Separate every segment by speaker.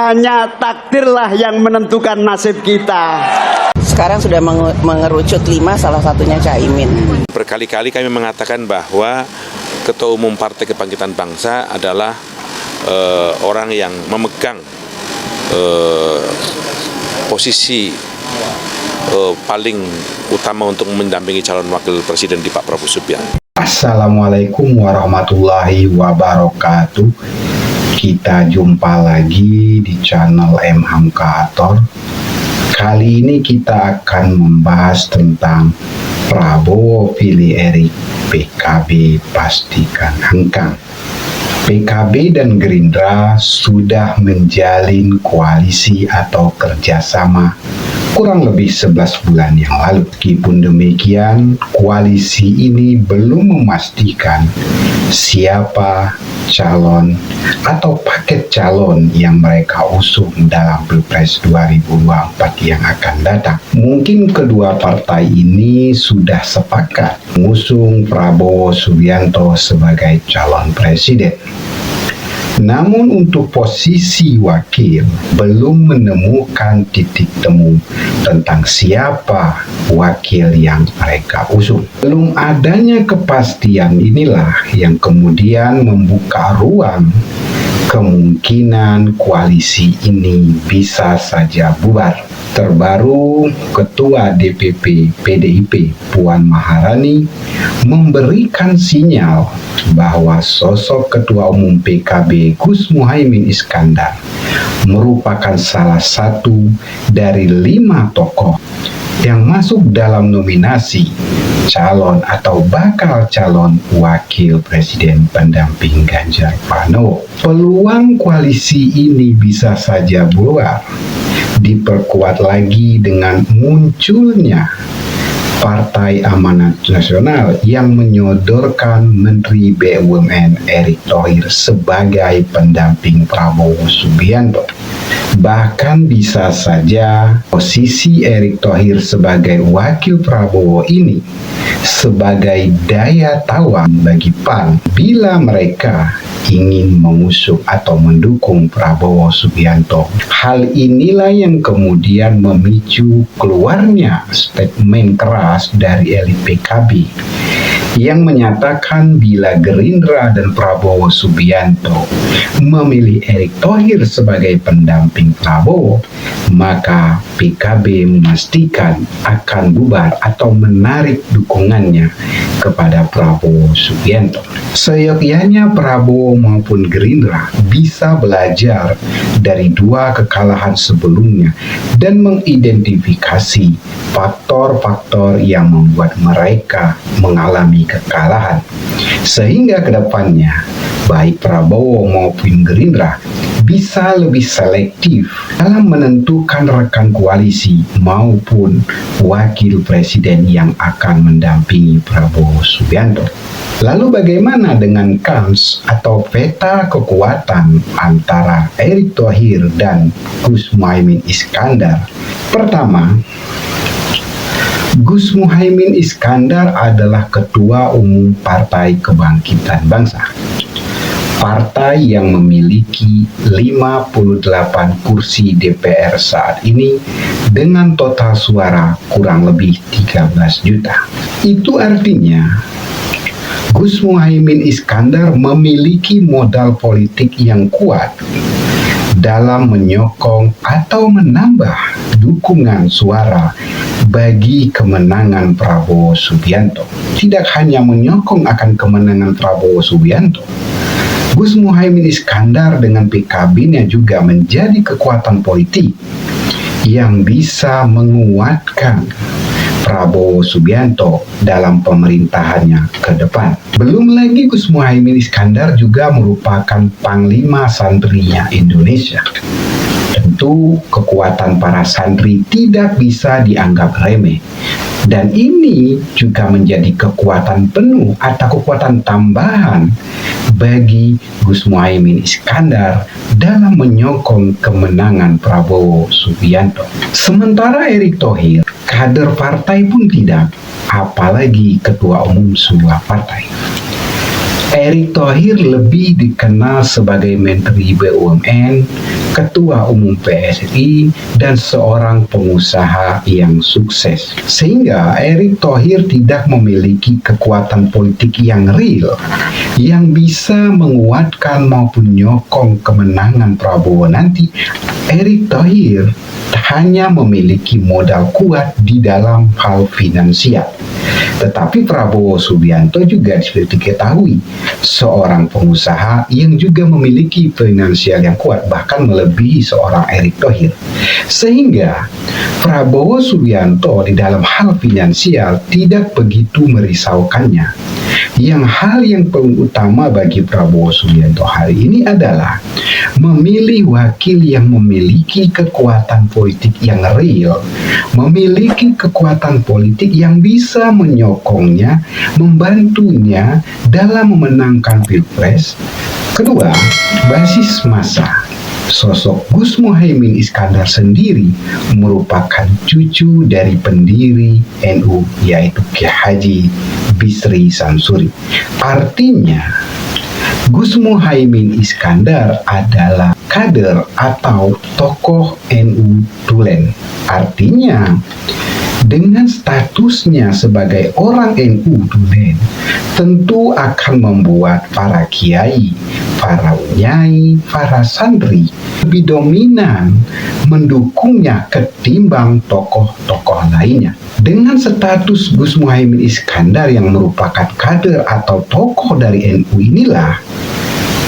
Speaker 1: hanya takdirlah yang menentukan nasib kita.
Speaker 2: Sekarang sudah mengerucut 5, salah satunya Caimin.
Speaker 3: Berkali-kali kami mengatakan bahwa Ketua Umum Partai Kebangkitan Bangsa adalah orang yang memegang posisi paling utama untuk mendampingi calon wakil presiden di Pak Prabowo Subianto.
Speaker 4: Assalamualaikum warahmatullahi wabarakatuh. Kita jumpa lagi di channel M. Hamkaator. Kali ini kita akan membahas tentang Prabowo pilih Erik, PKB pastikan hengkang. PKB dan Gerindra sudah menjalin koalisi atau kerjasama kurang lebih 11 bulan yang lalu. Meskipun demikian, koalisi ini belum memastikan siapa calon atau paket calon yang mereka usung dalam Pilpres 2024 yang akan datang. Mungkin kedua partai ini sudah sepakat mengusung Prabowo Subianto sebagai calon presiden. Namun untuk posisi wakil belum menemukan titik temu tentang siapa wakil yang mereka usung. Belum adanya kepastian inilah yang kemudian membuka ruang kemungkinan koalisi ini bisa saja bubar. Terbaru, Ketua DPP PDIP Puan Maharani memberikan sinyal bahwa sosok Ketua Umum PKB Gus Muhaimin Iskandar merupakan salah satu dari 5 tokoh yang masuk dalam nominasi calon atau bakal calon wakil presiden pendamping Ganjar Pranowo. Peluang koalisi ini bisa saja bubar, diperkuat lagi dengan munculnya Partai Amanat Nasional yang menyodorkan Menteri BUMN Erick Thohir sebagai pendamping Prabowo Subianto. Bahkan bisa saja posisi Erick Thohir sebagai wakil Prabowo ini sebagai daya tawar bagi PAN bila mereka ingin mengusung atau mendukung Prabowo Subianto. Hal inilah yang kemudian memicu keluarnya statement keras dari elit PKB yang menyatakan bila Gerindra dan Prabowo Subianto memilih Erick Thohir sebagai pendamping Prabowo, maka PKB memastikan akan bubar atau menarik dukungannya kepada Prabowo Subianto. Seyogyanya Prabowo maupun Gerindra bisa belajar dari 2 kekalahan sebelumnya dan mengidentifikasi faktor-faktor yang membuat mereka mengalami kekalahan, sehingga kedepannya baik Prabowo maupun Gerindra bisa lebih selektif dalam menentukan rekan koalisi maupun wakil presiden yang akan mendampingi Prabowo Subianto. Lalu bagaimana dengan kans atau peta kekuatan antara Erick Thohir dan Gus Muhaimin Iskandar? Pertama, Gus Muhaimin Iskandar adalah Ketua Umum Partai Kebangkitan Bangsa. Partai yang memiliki 58 kursi DPR saat ini dengan total suara kurang lebih 13 juta. Itu artinya Gus Muhaimin Iskandar memiliki modal politik yang kuat dalam menyokong atau menambah dukungan suara bagi kemenangan Prabowo Subianto. Tidak hanya menyokong akan kemenangan Prabowo Subianto, Gus Muhaimin Iskandar dengan PKB-nya juga menjadi kekuatan politik yang bisa menguatkan Prabowo Subianto dalam pemerintahannya ke depan. Belum lagi Gus Muhaimin Iskandar juga merupakan panglima santrinya Indonesia. Tentu kekuatan para santri tidak bisa dianggap remeh. Dan ini juga menjadi kekuatan penuh atau kekuatan tambahan bagi Gus Muhaimin Iskandar dalam menyokong kemenangan Prabowo Subianto. Sementara Erick Thohir, kader partai pun tidak, apalagi ketua umum sebuah partai. Erick Thohir lebih dikenal sebagai Menteri BUMN ketua umum PSI, dan seorang pengusaha yang sukses. Sehingga Erick Thohir tidak memiliki kekuatan politik yang real yang bisa menguatkan maupun nyokong kemenangan Prabowo nanti. Erick Thohir hanya memiliki modal kuat di dalam hal finansial. Tetapi Prabowo Subianto juga seperti diketahui seorang pengusaha yang juga memiliki finansial yang kuat, bahkan melebihi seorang Erick Thohir. Sehingga Prabowo Subianto di dalam hal finansial tidak begitu merisaukannya. Hal yang paling utama bagi Prabowo Subianto hari ini adalah memilih wakil yang memiliki kekuatan politik yang real, memiliki kekuatan politik yang bisa menyokongnya, membantunya dalam memenangkan Pilpres. Kedua, basis massa. Sosok Gus Muhaimin Iskandar sendiri merupakan cucu dari pendiri NU, yaitu Kiai Haji Bisri Samsuri. Artinya, Gus Muhaimin Iskandar adalah kader atau tokoh NU Tulen. Artinya, dengan statusnya sebagai orang NU Tulen, tentu akan membuat para kiai, para unyai, para santri lebih dominan mendukungnya ketimbang tokoh-tokoh lainnya. Dengan status Gus Muhaimin Iskandar yang merupakan kader atau tokoh dari NU inilah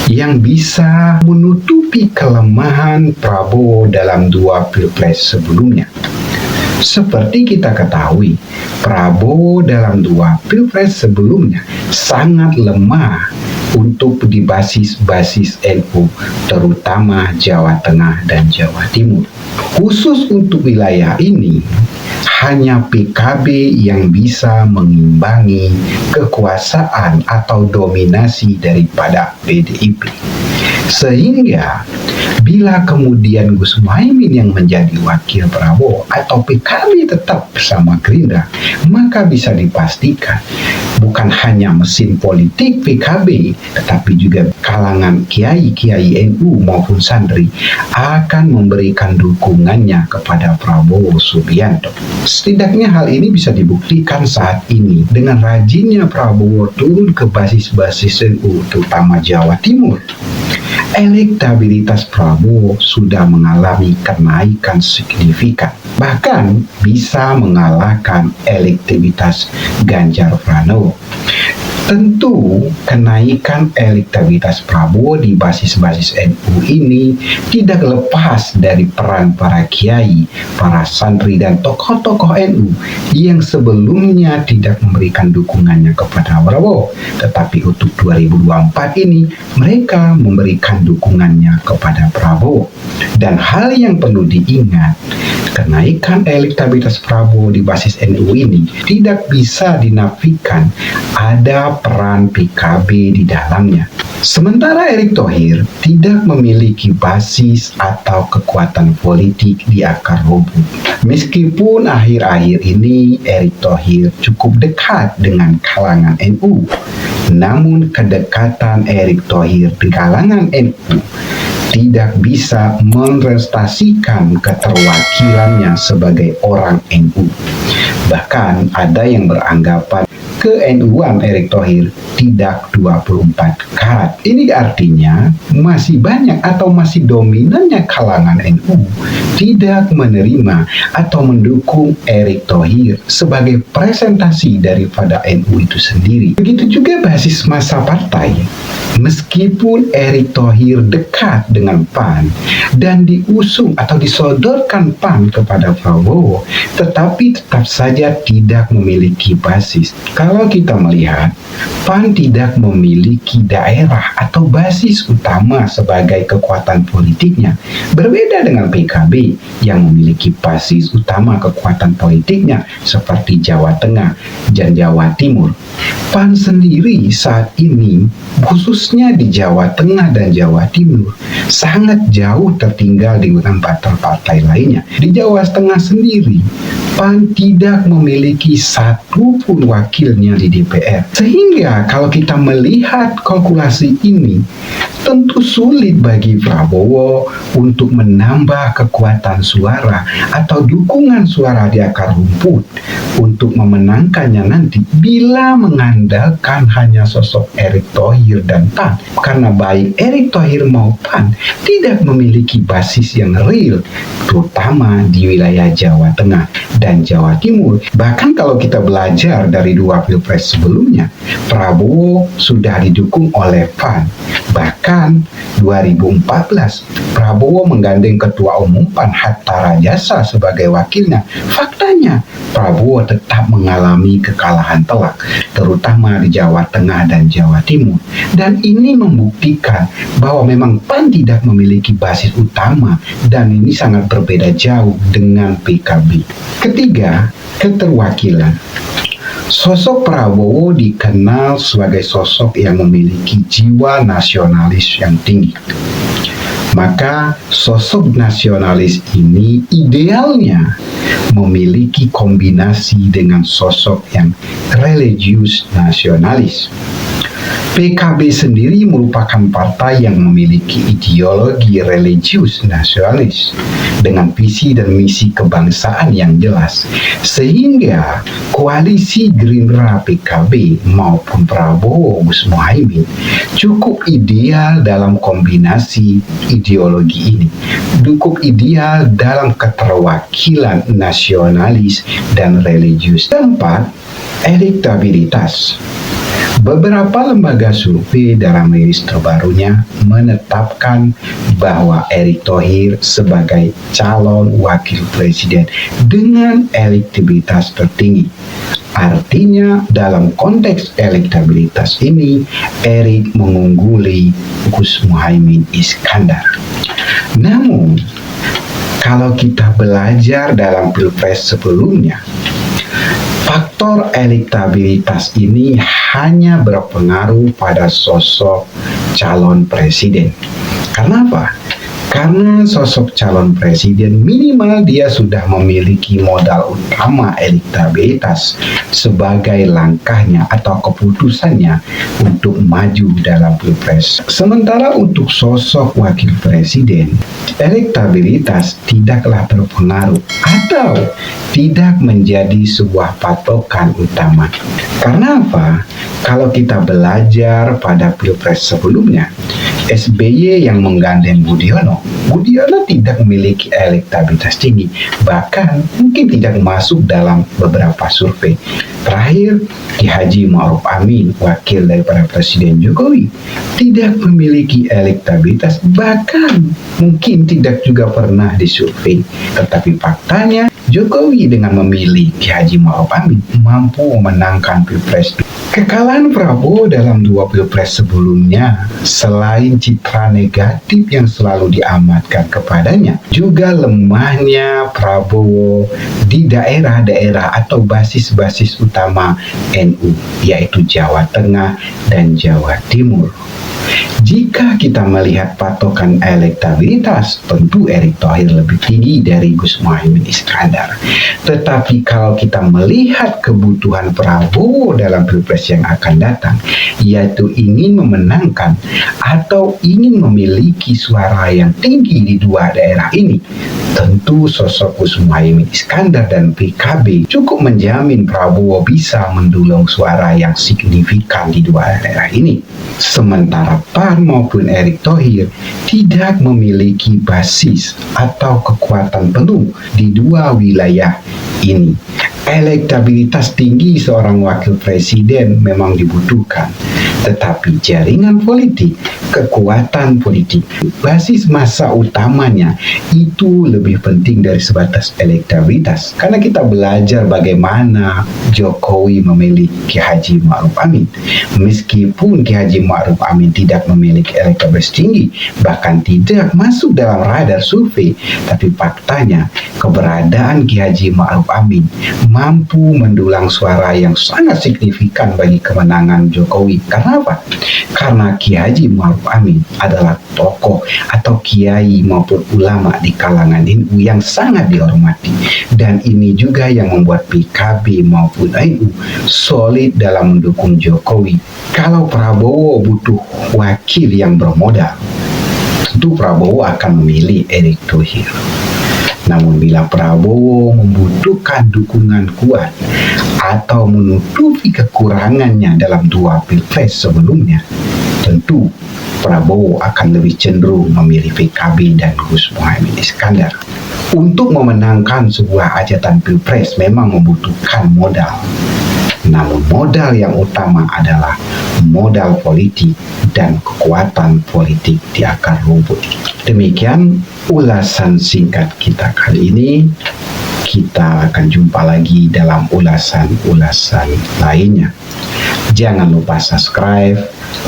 Speaker 4: yang bisa menutupi kelemahan Prabowo dalam 2 Pilpres sebelumnya. Seperti kita ketahui, Prabowo dalam 2 Pilpres sebelumnya sangat lemah untuk di basis-basis NU, terutama Jawa Tengah dan Jawa Timur. Khusus untuk wilayah ini, hanya PKB yang bisa mengimbangi kekuasaan atau dominasi daripada PDIP. Sehingga bila kemudian Gus Muhaimin yang menjadi wakil Prabowo atau PKB tetap bersama Gerindra, maka bisa dipastikan bukan hanya mesin politik PKB, tetapi juga kalangan kiai-kiai NU maupun santri akan memberikan dukungannya kepada Prabowo Subianto. Setidaknya hal ini bisa dibuktikan saat ini dengan rajinnya Prabowo turun ke basis-basis NU, terutama Jawa Timur. Elektabilitas Prabowo sudah mengalami kenaikan signifikan, bahkan bisa mengalahkan elektabilitas Ganjar Pranowo. Tentu kenaikan elektabilitas Prabowo di basis-basis NU ini tidak lepas dari peran para kiai, para santri dan tokoh-tokoh NU yang sebelumnya tidak memberikan dukungannya kepada Prabowo, tetapi untuk 2024 ini mereka memberikan dukungannya kepada Prabowo. Dan hal yang perlu diingat, kenaikan elektabilitas Prabowo di basis NU ini tidak bisa dinafikan ada peran PKB di dalamnya. Sementara Erick Thohir tidak memiliki basis atau kekuatan politik di akar rumput. Meskipun akhir-akhir ini Erick Thohir cukup dekat dengan kalangan NU, namun kedekatan Erick Thohir di kalangan NU tidak bisa merepresentasikan keterwakilannya sebagai orang NU. Bahkan ada yang beranggapan ke-NU-an Erick Thohir tidak 24 karat. Ini artinya masih banyak atau masih dominannya kalangan NU tidak menerima atau mendukung Erick Thohir sebagai presentasi daripada NU itu sendiri. Begitu juga basis massa partai. Meskipun Erick Thohir dekat dengan PAN dan diusung atau disodorkan PAN kepada Prabowo, tetapi tetap saja tidak memiliki basis. Kalau kita melihat, PAN tidak memiliki daerah atau basis utama sebagai kekuatan politiknya. Berbeda dengan PKB yang memiliki basis utama kekuatan politiknya seperti Jawa Tengah dan Jawa Timur. PAN sendiri saat ini, khususnya di Jawa Tengah dan Jawa Timur, sangat jauh tertinggal dengan partai-partai lainnya. Di Jawa Tengah sendiri, PAN tidak memiliki satupun wakilnya di DPR. Sehingga kalau kita melihat kalkulasi ini, tentu sulit bagi Prabowo untuk menambah kekuatan suara atau dukungan suara di akar rumput untuk memenangkannya nanti bila mengandalkan hanya sosok Erick Thohir dan PAN. Karena baik Erick Thohir maupun PAN tidak memiliki basis yang real, terutama di wilayah Jawa Tengah dan Jawa Timur. Bahkan kalau kita belajar dari 2 pilpres sebelumnya, Prabowo sudah didukung oleh PAN. Bahkan 2014, Prabowo menggandeng Ketua Umum PAN Hatta Rajasa sebagai wakilnya. Faktanya, Prabowo tetap mengalami kekalahan telak, terutama di Jawa Tengah dan Jawa Timur. Dan ini membuktikan bahwa memang PAN tidak memiliki basis utama, dan ini sangat berbeda jauh dengan PKB. Ketiga, keterwakilan. Sosok Prabowo dikenal sebagai sosok yang memiliki jiwa nasionalis yang tinggi. Maka sosok nasionalis ini idealnya memiliki kombinasi dengan sosok yang religius nasionalis. PKB sendiri merupakan partai yang memiliki ideologi religius nasionalis dengan visi dan misi kebangsaan yang jelas, sehingga koalisi Gerindra PKB maupun Prabowo Gus Muhaimin cukup ideal dalam kombinasi ideologi ini, cukup ideal dalam keterwakilan nasionalis dan religius. Keempat, elektabilitas. Beberapa lembaga survei dalam rilis terbarunya menetapkan bahwa Erick Thohir sebagai calon wakil presiden dengan elektabilitas tertinggi. Artinya dalam konteks elektabilitas ini, Erick mengungguli Gus Muhaimin Iskandar. Namun, kalau kita belajar dalam pilpres sebelumnya, faktor elektabilitas ini hanya berpengaruh pada sosok calon presiden. Karena apa? Karena sosok calon presiden minimal dia sudah memiliki modal utama elektabilitas sebagai langkahnya atau keputusannya untuk maju dalam pilpres. Sementara untuk sosok wakil presiden, elektabilitas tidaklah berpengaruh atau tidak menjadi sebuah patokan utama. Karena apa? Kalau kita belajar pada pilpres sebelumnya, SBY yang menggandeng Budiono tidak memiliki elektabilitas tinggi, bahkan mungkin tidak masuk dalam beberapa survei. Terakhir, Ki Haji Ma'ruf Amin, wakil daripada Presiden Jokowi, tidak memiliki elektabilitas, bahkan mungkin tidak juga pernah disurvei. Tetapi faktanya, Jokowi dengan memilih Ki Haji Ma'ruf Amin mampu memenangkan pilpres. Kekalahan Prabowo dalam 2 pilpres sebelumnya, selain citra negatif yang selalu diamatkan kepadanya, juga lemahnya Prabowo di daerah-daerah atau basis-basis utama NU, yaitu Jawa Tengah dan Jawa Timur. Jika kita melihat patokan elektabilitas, tentu Erick Thohir lebih tinggi dari Gus Muhaimin Iskandar. Tetapi kalau kita melihat kebutuhan Prabowo dalam pilpres yang akan datang, yaitu ingin memenangkan atau ingin memiliki suara yang tinggi di 2 daerah ini, tentu sosok Gus Muhaimin Iskandar dan PKB cukup menjamin Prabowo bisa mendulang suara yang signifikan di 2 daerah ini. Sementara PAN maupun Erick Thohir tidak memiliki basis atau kekuatan penuh di 2 wilayah ini. Elektabilitas tinggi seorang wakil presiden memang dibutuhkan, tetapi jaringan politik, kekuatan politik, basis massa utamanya itu lebih penting dari sebatas elektabilitas. Karena kita belajar bagaimana Jokowi memilih Ki Haji Ma'ruf Amin. Meskipun Ki Haji Ma'ruf Amin tidak memiliki elektabilitas tinggi, bahkan tidak masuk dalam radar survei, tapi faktanya keberadaan Ki Haji Ma'ruf Amin mampu mendulang suara yang sangat signifikan bagi kemenangan Jokowi. Karena apa? Karena Kiai Haji Ma'ruf Amin adalah tokoh atau kiai maupun ulama di kalangan NU yang sangat dihormati. Dan ini juga yang membuat PKB maupun NU solid dalam mendukung Jokowi. Kalau Prabowo butuh wakil yang bermodal, tentu Prabowo akan memilih Erick Thohir. Namun bila Prabowo membutuhkan dukungan kuat atau menutupi kekurangannya dalam 2 pilpres sebelumnya, tentu Prabowo akan lebih cenderung memilih PKB dan Gus Muhaimin Iskandar. Untuk memenangkan sebuah hajatan pilpres memang membutuhkan modal. Namun modal yang utama adalah modal politik dan kekuatan politik di akar rumput. Demikian ulasan singkat kita kali ini. Kita akan jumpa lagi dalam ulasan-ulasan lainnya. Jangan lupa subscribe,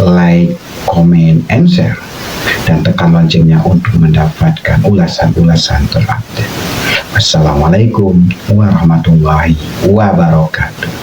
Speaker 4: like, comment, and share. Dan tekan loncengnya untuk mendapatkan ulasan-ulasan terupdate. Wassalamualaikum warahmatullahi wabarakatuh.